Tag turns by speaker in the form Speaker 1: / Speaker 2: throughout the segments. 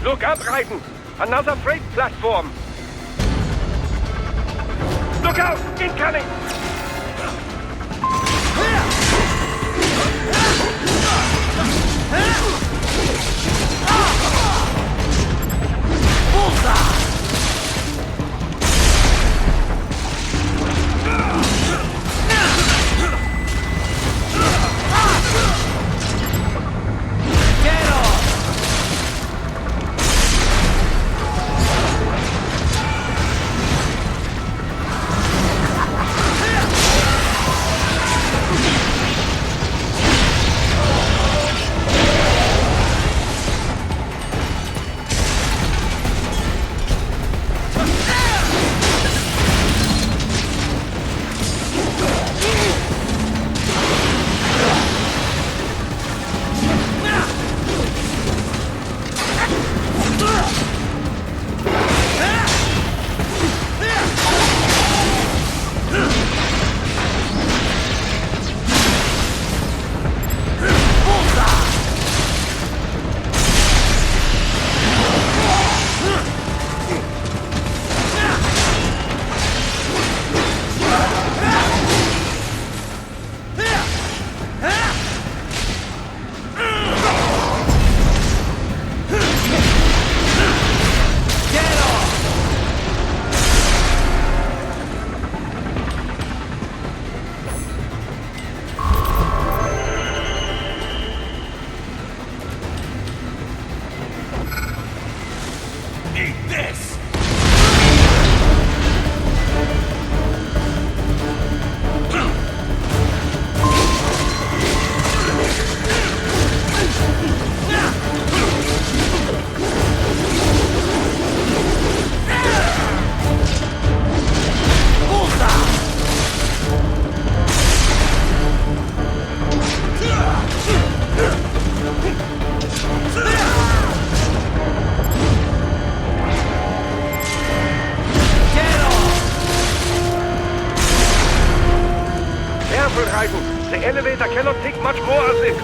Speaker 1: Look up, Raiden! Another freight platform! Look out! Incoming!
Speaker 2: Bullseye!
Speaker 1: The elevator cannot take much more of this.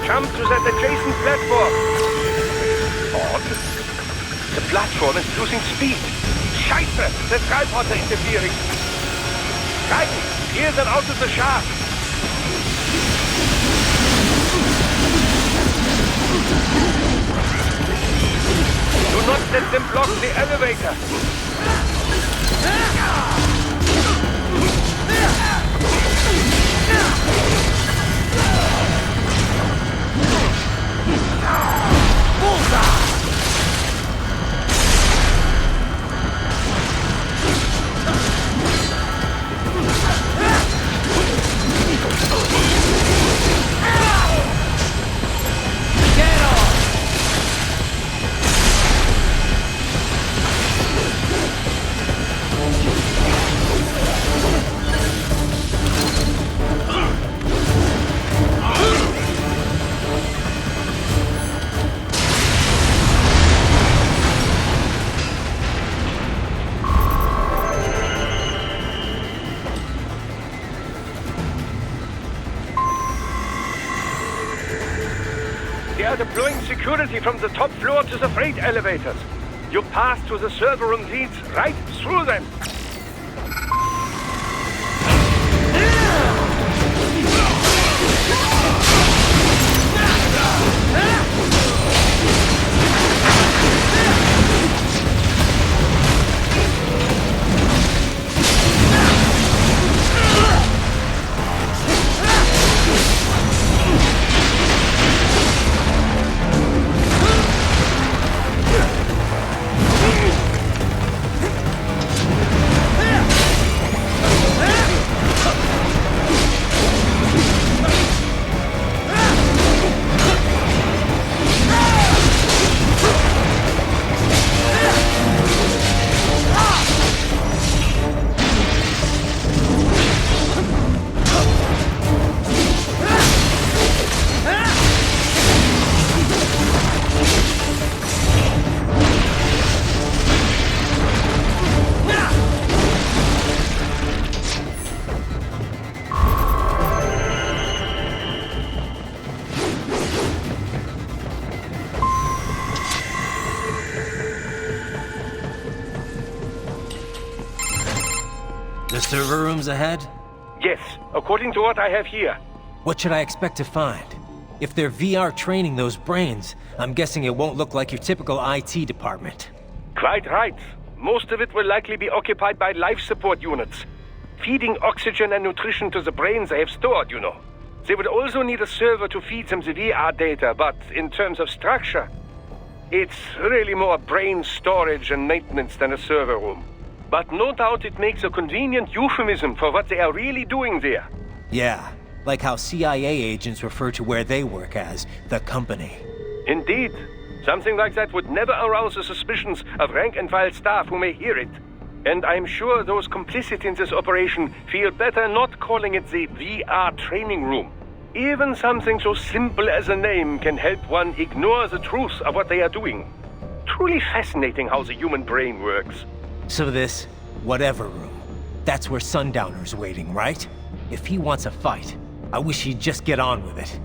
Speaker 1: Jump to that adjacent platform. Odd. The platform is losing speed. Scheiße! The tripods are interfering. Raiden, clear them out of the shaft. Do not let them block the elevator.
Speaker 2: Bullseye! Get off!
Speaker 1: They are deploying security from the top floor to the freight elevators. Your path to the server room leads right through them.
Speaker 3: server rooms ahead?
Speaker 1: Yes, according to what I have here.
Speaker 3: What should I expect to find? If they're VR training those brains, I'm guessing it won't look like your typical IT department.
Speaker 1: Quite right. Most of it will likely be occupied by life support units. Feeding oxygen and nutrition to the brains they have stored, you know. They will also need a server to feed them the VR data, but in terms of structure, it's really more brain storage and maintenance than a server room. But no doubt it makes a convenient euphemism for what they are really doing there.
Speaker 3: Yeah, like how CIA agents refer to where they work as the company.
Speaker 1: Indeed. Something like that would never arouse the suspicions of rank-and-file staff who may hear it. And I'm sure those complicit in this operation feel better not calling it the VR training room. Even something so simple as a name can help one ignore the truth of what they are doing. Truly fascinating how the human brain works.
Speaker 3: So this, whatever room, that's where Sundowner's waiting, right? If he wants a fight, I wish he'd just get on with it.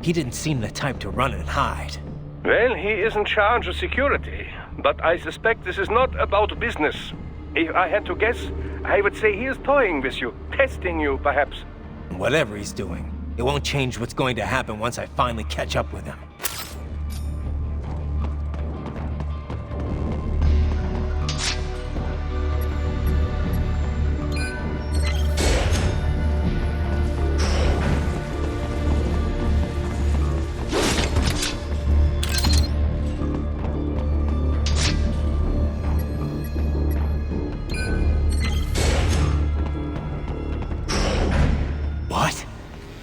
Speaker 3: He didn't seem the type to run and hide.
Speaker 1: Well, he is in charge of security, but I suspect this is not about business. If I had to guess, I would say he is toying with you, testing you, perhaps.
Speaker 3: Whatever he's doing, it won't change what's going to happen once I finally catch up with him.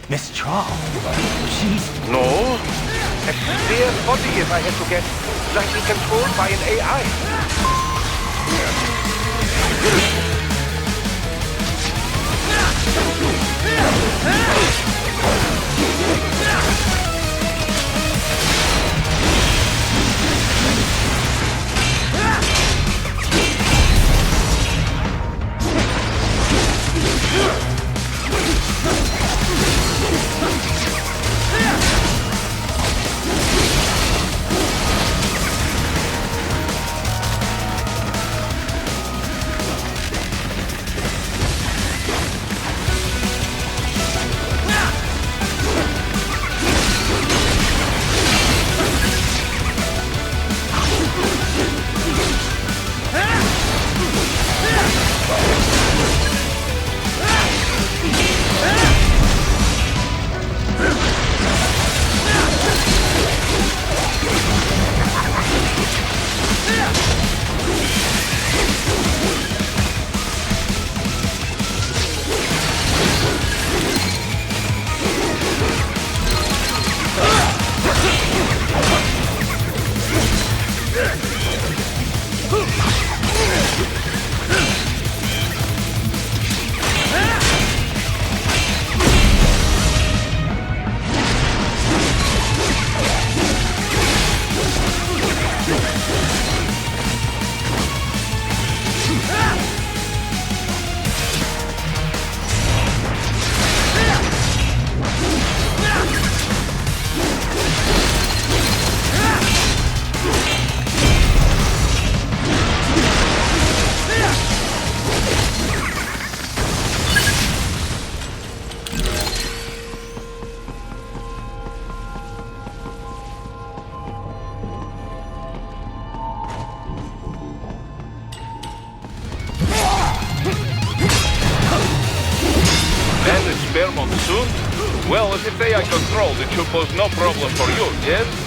Speaker 3: Miss Trawl. She's...
Speaker 1: No. A spare body, if I had to guess. Likely controlled by an AI.
Speaker 4: Soon? Well, as if AI controlled, it should pose no problem for you, yes?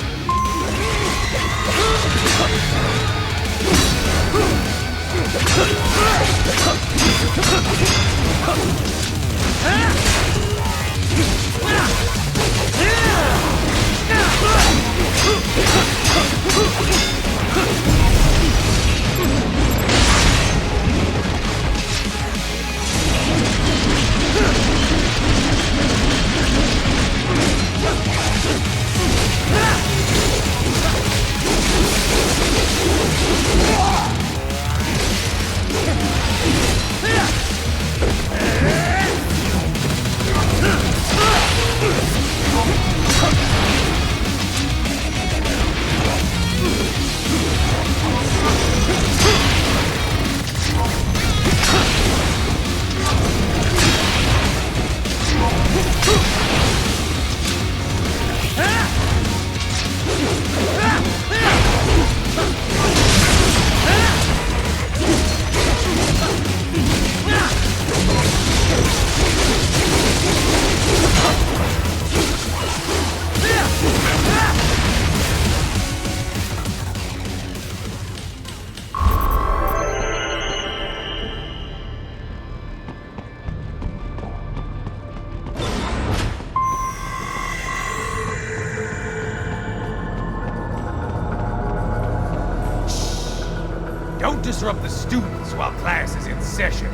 Speaker 5: disrupt the students while class is in session.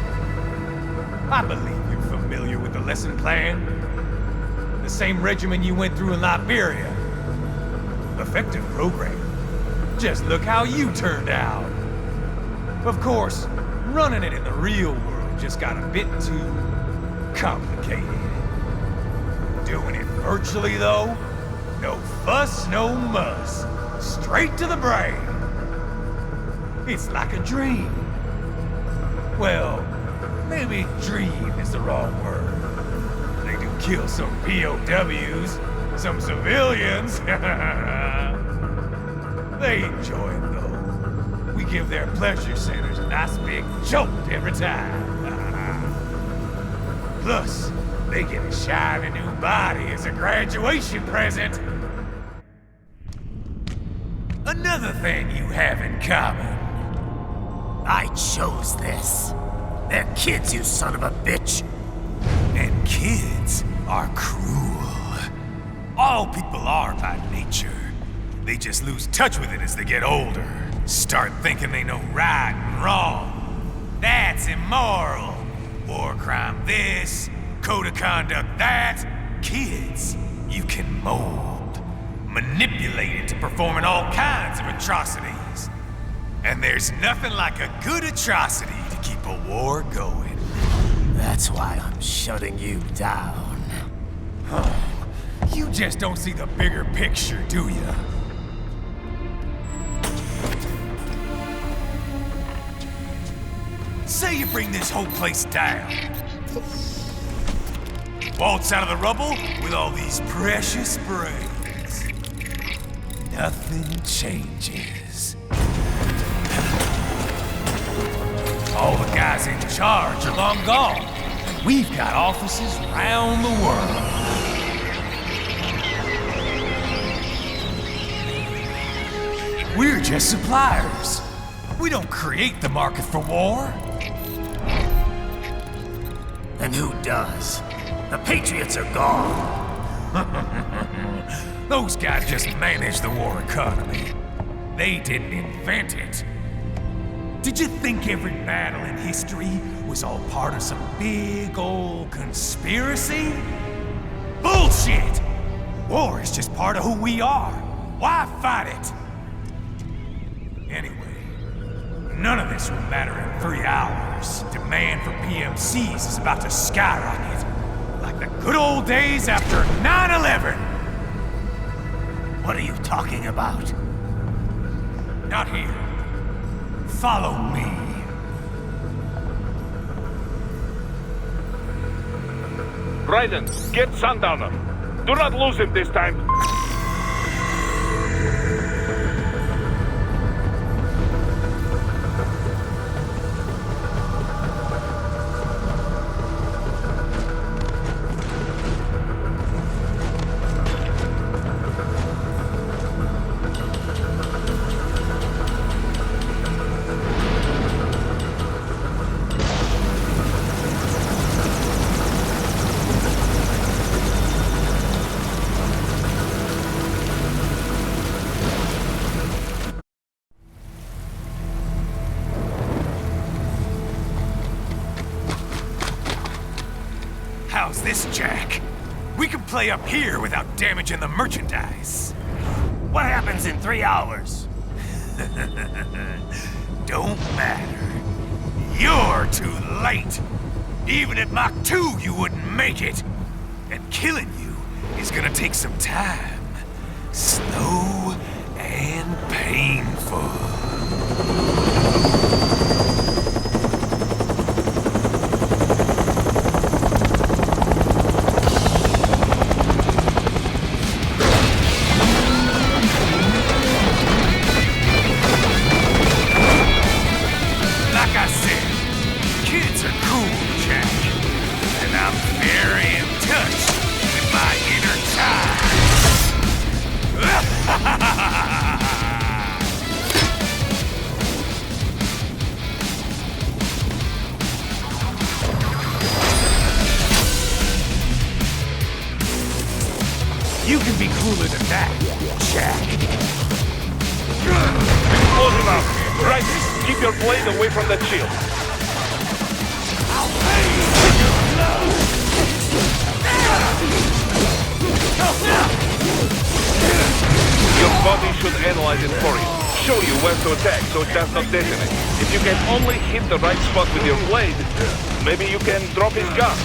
Speaker 5: I believe you're familiar with the lesson plan. The same regimen you went through in Liberia. Effective program. Just look how you turned out. Of course, running it in the real world just got a bit too complicated. Doing it virtually, though, no fuss, no muss. Straight to the brain. It's like a dream. Well, maybe dream is the wrong word. They do kill some POWs, some civilians. They enjoy it, though. We give their pleasure centers a nice big jolt every time. Plus, they get a shiny new body as a graduation present. Another thing you have in common.
Speaker 6: I chose this. They're kids, you son of a bitch.
Speaker 5: And kids are cruel. All people are by nature. They just lose touch with it as they get older. Start thinking they know right and wrong. That's immoral. War crime this, code of conduct that. Kids, you can mold, manipulate into performing all kinds of atrocities. And there's nothing like a good atrocity to keep a war going.
Speaker 6: That's why I'm shutting you down.
Speaker 5: You just don't see the bigger picture, do you? Say you bring this whole place down. Waltz out of the rubble with all these precious brains. Nothing changes. All the guys in charge are long gone, and we've got offices around the world. We're just suppliers. We don't create the market for war.
Speaker 6: And who does? The Patriots are gone.
Speaker 5: Those guys just manage the war economy. They didn't invent it. Did you think every battle in history was all part of some big old conspiracy? Bullshit! War is just part of who we are. Why fight it? Anyway, none of this will matter in 3 hours. Demand for PMCs is about to skyrocket. Like the good old days after 9/11.
Speaker 6: What are you talking about?
Speaker 5: Not here. Follow me.
Speaker 4: Raiden, get Sundowner. Do not lose him this time.
Speaker 5: How's this, Jack? We can play up here without damaging the merchandise.
Speaker 6: What happens in 3 hours?
Speaker 5: Don't matter. You're too late. Even at Mach 2, you wouldn't make it. And killing you is gonna take some time. Slow and painful. Like I said, kids are cool, Jack. And I'm very in touch with my inner child. You can be cooler than that, Jack.
Speaker 4: Close him out. Right. Keep your blade away from that shield. Your body should analyze it for you. Show you where to attack so it does not detonate. If you can only hit the right spot with your blade, maybe you can drop his gun.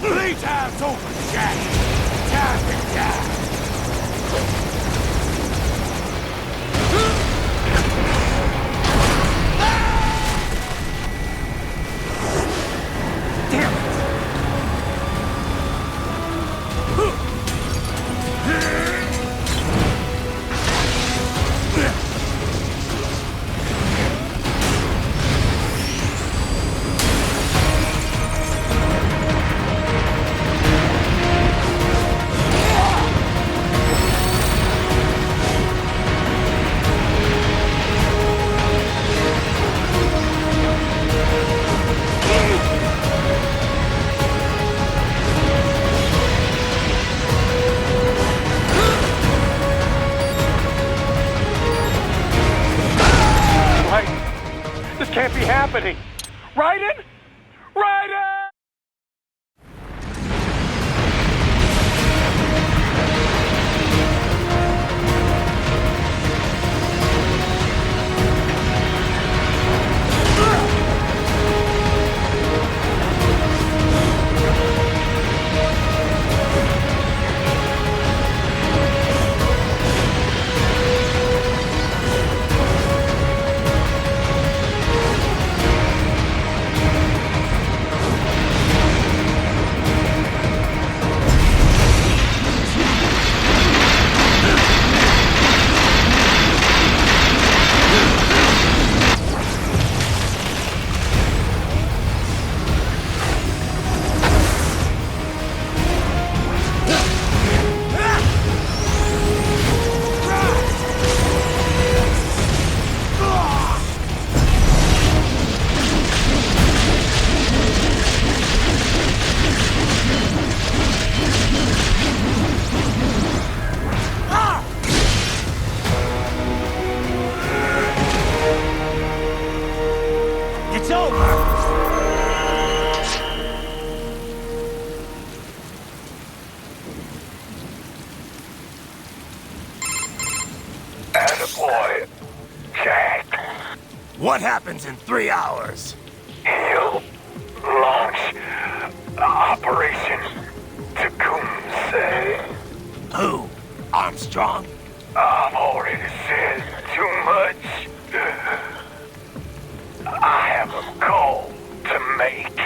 Speaker 5: Playtime's over, Jack. Time to die.
Speaker 1: Can't be happening. Raiden? Raiden!
Speaker 6: Boy, Jack. What happens in 3 hours? He'll launch Operation Tecumseh. Who? Armstrong? I've already said too much. I have a call to make.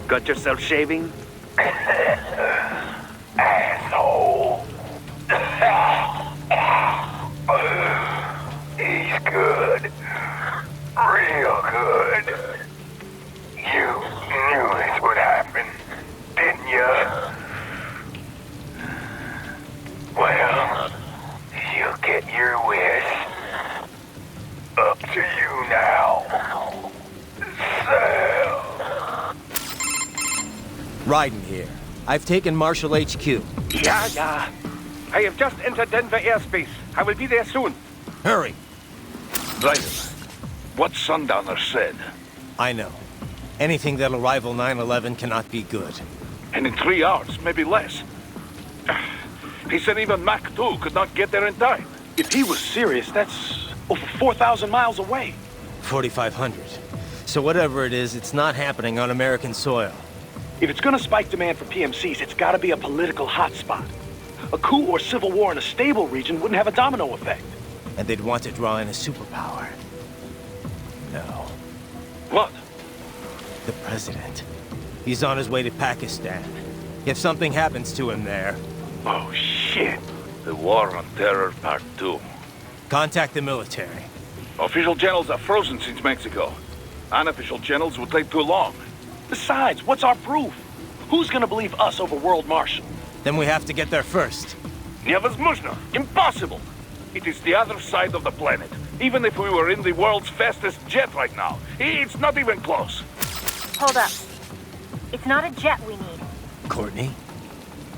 Speaker 1: Got yourself shaving?
Speaker 6: Asshole. He's good. Real good. You knew this would happen, didn't you? Well, you'll get your wish. Up to you now. Sam.
Speaker 3: Raiden here. I've taken Marshall HQ.
Speaker 1: Yeah. I have just entered Denver airspace. I will be there soon.
Speaker 3: Hurry.
Speaker 4: Raiden, what Sundowner said.
Speaker 3: I know. Anything that'll rival 9/11 cannot be good.
Speaker 4: And in 3 hours, maybe less. He said even Mach 2 could not get there in time.
Speaker 7: If he was serious, that's over 4,000 miles away.
Speaker 3: 4,500. So whatever it is, it's not happening on American soil.
Speaker 7: If it's gonna spike demand for PMCs, it's gotta be a political hotspot. A coup or civil war in a stable region wouldn't have a domino effect.
Speaker 3: And they'd want to draw in a superpower. No.
Speaker 4: What?
Speaker 3: The president. He's on his way to Pakistan. If something happens to him there...
Speaker 4: Oh, shit. The War on Terror Part 2.
Speaker 3: Contact the military.
Speaker 4: Official channels are frozen since Mexico. Unofficial channels would take too long.
Speaker 7: Besides, what's our proof? Who's gonna believe us over World Marshal?
Speaker 3: Then we have to get there first.
Speaker 4: Невозможно. Impossible. It is the other side of the planet. Even if we were in the world's fastest jet right now, it's not even close.
Speaker 8: Hold up. It's not a jet we need.
Speaker 3: Courtney?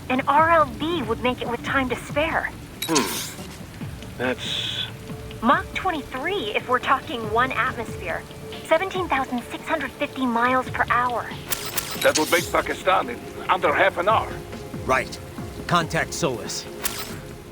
Speaker 8: An RLV would make it with time to spare.
Speaker 7: That's...
Speaker 8: Mach 23 if we're talking 1 atmosphere. 17,650 miles per hour.
Speaker 4: That would make Pakistan in under half an hour.
Speaker 3: Right. Contact Solis.